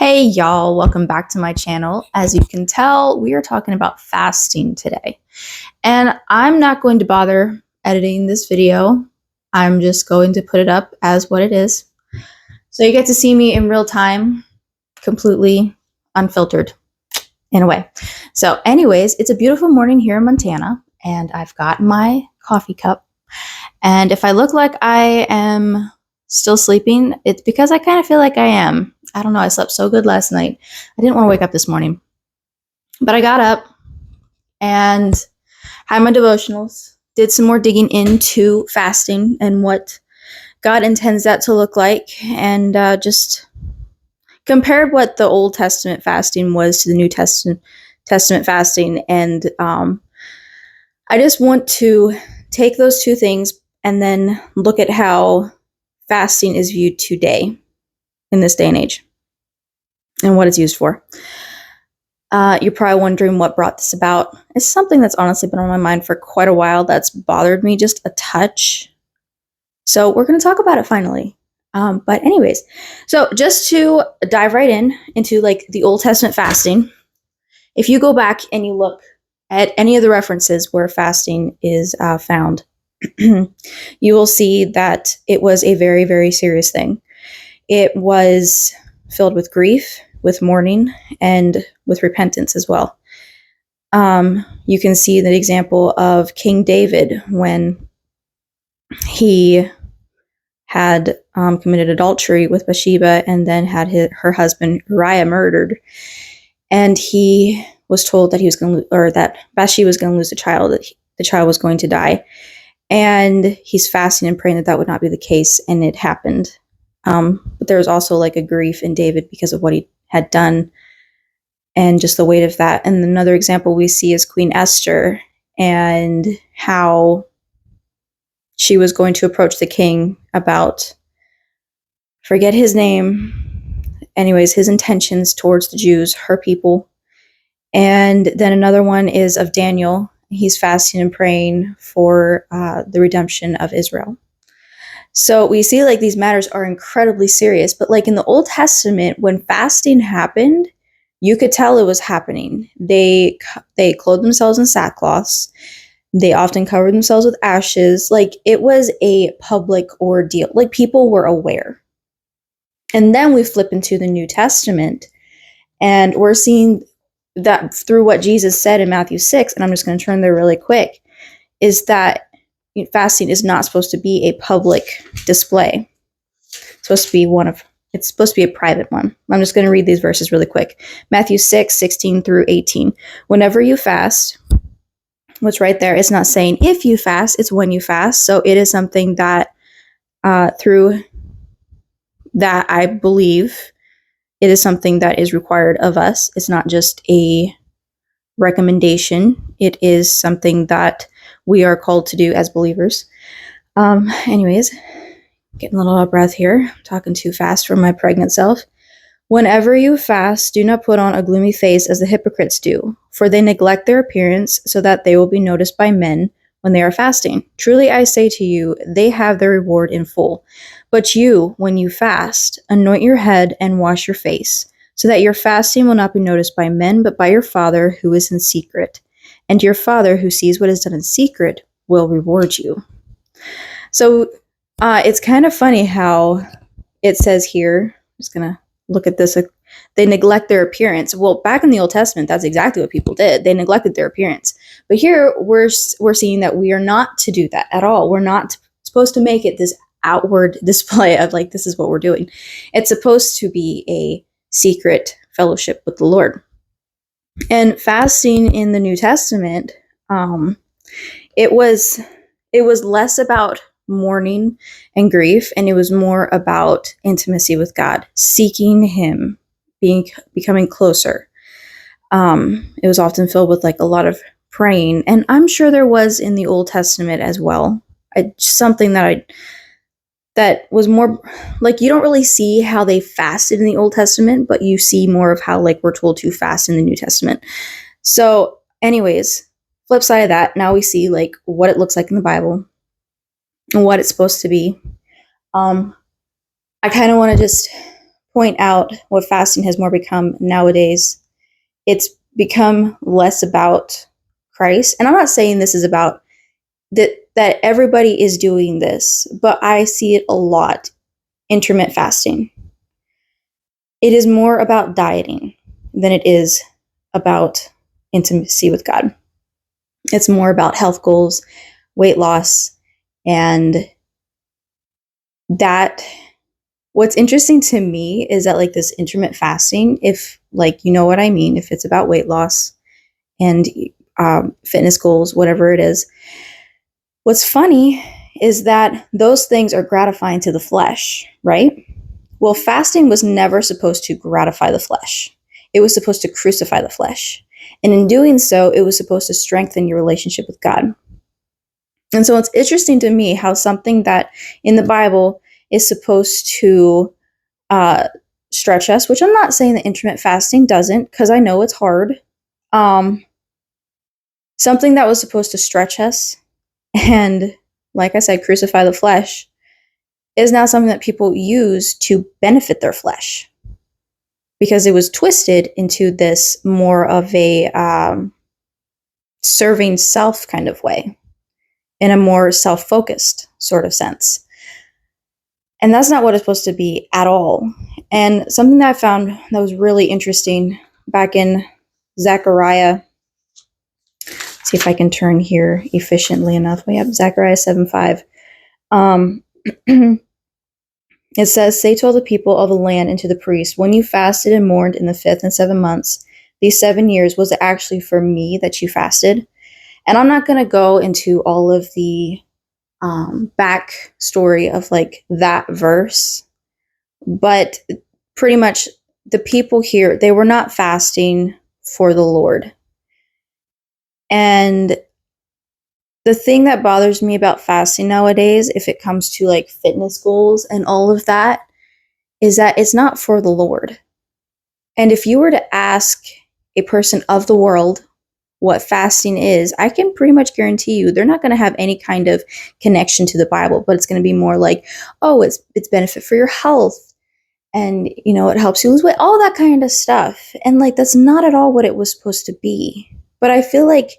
Hey y'all, welcome back to my channel. As you can tell, we are talking about fasting today. And I'm not going to bother editing this video. I'm just going to put it up as what it is. So you get to see me in real time, completely unfiltered in a way. So anyways, it's a beautiful morning here in Montana and I've got my coffee cup. And if I look like I am still sleeping, it's because I kind of feel like I am. I don't know. I slept so good last night. I didn't want to wake up this morning. But I got up and had my devotionals, did some more digging into fasting and what God intends that to look like, and just compared what the Old Testament fasting was to the New Testament fasting. And I just want to take those two things and then look at how fasting is viewed today in this day and age and what it's used for. You're probably wondering what brought this about. It's something that's honestly been on my mind for quite a while that's bothered me just a touch. So we're going to talk about it finally. But anyways, so just to dive right into like the Old Testament fasting, if you go back and you look at any of the references where fasting is found, you will see that it was a very, very serious thing. It was filled with grief, with mourning, and with repentance as well. You can see the example of King David when he had committed adultery with Bathsheba and then had her husband Uriah murdered. And he was told that he was going to, or that Bathsheba was going to lose a child, that the child was going to die. And he's fasting and praying that that would not be the case, and it happened. But there was also like a grief in David because of what he had done and just the weight of that. And another example we see is Queen Esther and how she was going to approach the king about, forget his name, anyways, his intentions towards the Jews, her people. And then another one is of Daniel. He's fasting and praying for the redemption of Israel. So we see like these matters are incredibly serious, but like in the Old Testament, when fasting happened, you could tell it was happening. They clothed themselves in sackcloths. They often covered themselves with ashes. Like it was a public ordeal. Like people were aware. And then we flip into the New Testament and we're seeing that through what Jesus said in Matthew 6, and I'm just going to turn there really quick, is that fasting is not supposed to be a public display. It's supposed to be it's supposed to be a private one. I'm just going to read these verses really quick. Matthew 6, 16 through 18. Whenever you fast, what's right there, it's not saying if you fast, it's when you fast. So it is something that through that I believe it is something that is required of us. It's not just a recommendation. It is something that we are called to do as believers. Anyways, getting a little out of breath here. I'm talking too fast for my pregnant self. Whenever you fast, do not put on a gloomy face as the hypocrites do, for they neglect their appearance so that they will be noticed by men when they are fasting. Truly I say to you, they have their reward in full. But you, when you fast, anoint your head and wash your face, so that your fasting will not be noticed by men, but by your Father who is in secret. And your Father who sees what is done in secret will reward you. So it's kind of funny how it says here, I'm just going to look at this, they neglect their appearance. Well, back in the Old Testament, that's exactly what people did. They neglected their appearance. But here we're seeing that we are not to do that at all. We're not supposed to make it this outward display of like, this is what we're doing. It's supposed to be a secret fellowship with the Lord. And fasting in the New Testament, it was less about mourning and grief, and it was more about intimacy with God, seeking Him, becoming closer. It was often filled with like a lot of praying, and I'm sure there was in the Old Testament as well. Something that was more like, you don't really see how they fasted in the Old Testament, but you see more of how like we're told to fast in the New Testament. So anyways, flip side of that, now we see like what it looks like in the Bible and what it's supposed to be. I kind of want to just point out what fasting has more become nowadays. It's become less about Christ. And I'm not saying this is about that everybody is doing this, but I see it a lot. Intermittent fasting. It is more about dieting than it is about intimacy with God. It's more about health goals, weight loss, and that what's interesting to me is that like this intermittent fasting, if like you know what I mean, if it's about weight loss and fitness goals, whatever it is, what's funny is that those things are gratifying to the flesh, right? Well, fasting was never supposed to gratify the flesh. It was supposed to crucify the flesh. And in doing so, it was supposed to strengthen your relationship with God. And so it's interesting to me how something that in the Bible is supposed to stretch us, which I'm not saying that intermittent fasting doesn't, because I know it's hard. Something that was supposed to stretch us and, like I said, crucify the flesh is now something that people use to benefit their flesh, because it was twisted into this more of a serving self kind of way, in a more self-focused sort of sense. And that's not what it's supposed to be at all. And something that I found that was really interesting back in Zechariah, see if I can turn here efficiently enough. We have Zechariah 7:5. It says, "Say to all the people of the land and to the priests, when you fasted and mourned in the 5th and 7th months, these 7 years, was it actually for me that you fasted?" And I'm not going to go into all of the backstory of like that verse, but pretty much the people here, they were not fasting for the Lord. And the thing that bothers me about fasting nowadays, if it comes to like fitness goals and all of that, is that it's not for the Lord. And if you were to ask a person of the world what fasting is, I can pretty much guarantee you they're not going to have any kind of connection to the Bible, but it's going to be more like, oh, it's benefit for your health, and you know, it helps you lose weight, all that kind of stuff. And like, that's not at all what it was supposed to be. But I feel like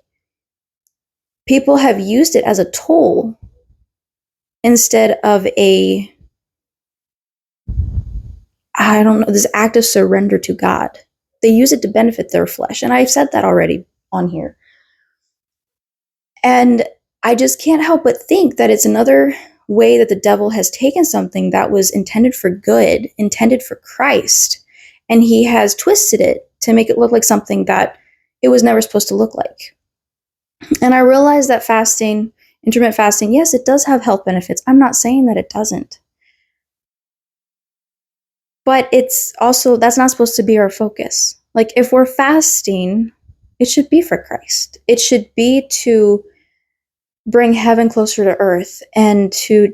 people have used it as a tool instead of a, I don't know, this act of surrender to God. They use it to benefit their flesh. And I've said that already on here. And I just can't help but think that it's another way that the devil has taken something that was intended for good, intended for Christ, and he has twisted it to make it look like something that it was never supposed to look like. And I realize that fasting, intermittent fasting, yes, it does have health benefits. I'm not saying that it doesn't. But it's also, that's not supposed to be our focus. Like, if we're fasting, it should be for Christ. It should be to bring heaven closer to earth and to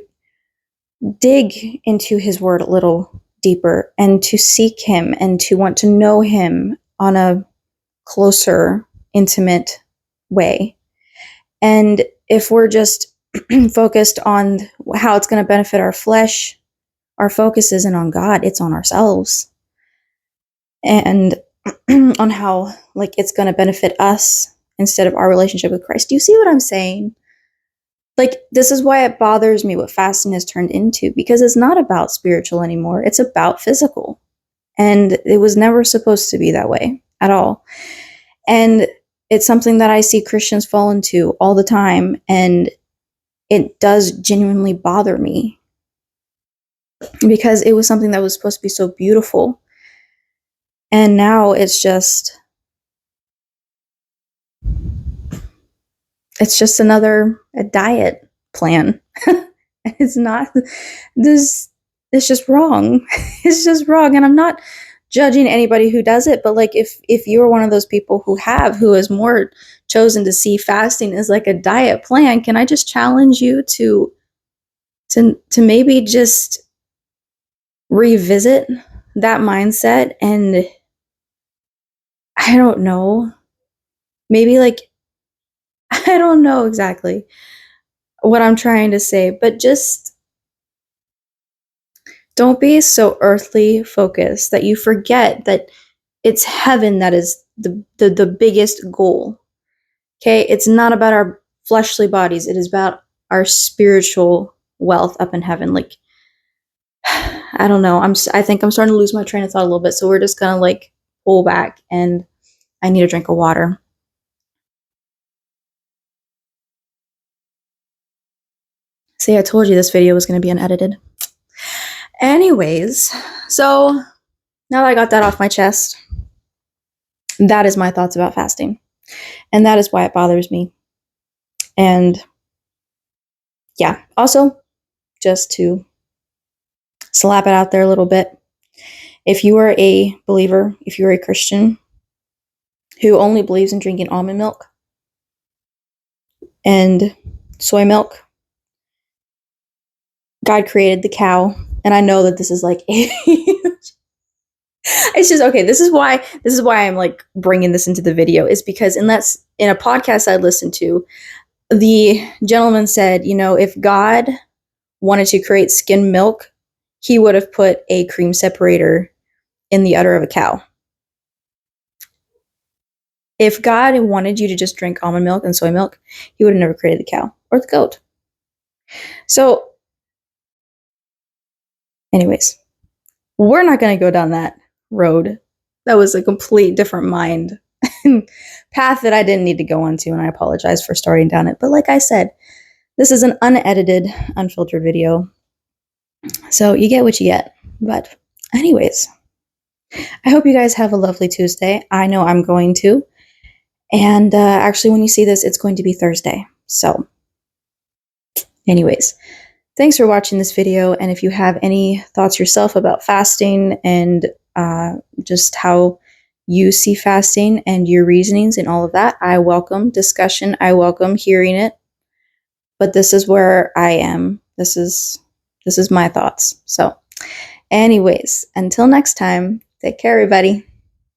dig into his word a little deeper and to seek him and to want to know him on a closer, intimate way. And if we're just focused on how it's going to benefit our flesh, our focus isn't on God, it's on ourselves. And on how like it's going to benefit us instead of our relationship with Christ. Do you see what I'm saying? Like, this is why it bothers me what fasting has turned into, because it's not about spiritual anymore. It's about physical. And it was never supposed to be that way at all. And it's something that I see Christians fall into all the time. And it does genuinely bother me, because it was something that was supposed to be so beautiful. And now it's just another a diet plan. It's not this. It's just wrong. It's just wrong. And I'm not judging anybody who does it, but like, if you're one of those people who has more chosen to see fasting as like a diet plan, can I just challenge you to maybe just revisit that mindset? And I don't know, maybe like, I don't know exactly what I'm trying to say, but just Don't be so earthly focused that you forget that it's heaven that is the biggest goal. Okay? It's not about our fleshly bodies. It is about our spiritual wealth up in heaven. Like, I don't know. I think I'm starting to lose my train of thought a little bit. So we're just gonna like pull back, and I need a drink of water. See, I told you this video was gonna be unedited. Anyways, so now that I got that off my chest, that is my thoughts about fasting. And that is why it bothers me. And yeah, also, just to slap it out there a little bit, if you are a believer, if you're a Christian who only believes in drinking almond milk and soy milk, God created the cow. And I know that this is like it's just okay. This is why I'm like bringing this into the video, is because in a podcast I listened to, the gentleman said, you know, if God wanted to create skim milk, he would have put a cream separator in the udder of a cow. If God wanted you to just drink almond milk and soy milk, he would have never created the cow or the goat. So, anyways, we're not going to go down that road. That was a complete different mind path that I didn't need to go onto, and I apologize for starting down it. But like I said, this is an unedited, unfiltered video. So you get what you get. But anyways, I hope you guys have a lovely Tuesday. I know I'm going to. And actually, when you see this, it's going to be Thursday. So anyways, thanks for watching this video. And if you have any thoughts yourself about fasting and just how you see fasting and your reasonings and all of that, I welcome discussion. I welcome hearing it. But this is where I am. This is my thoughts. So anyways, until next time, take care, everybody.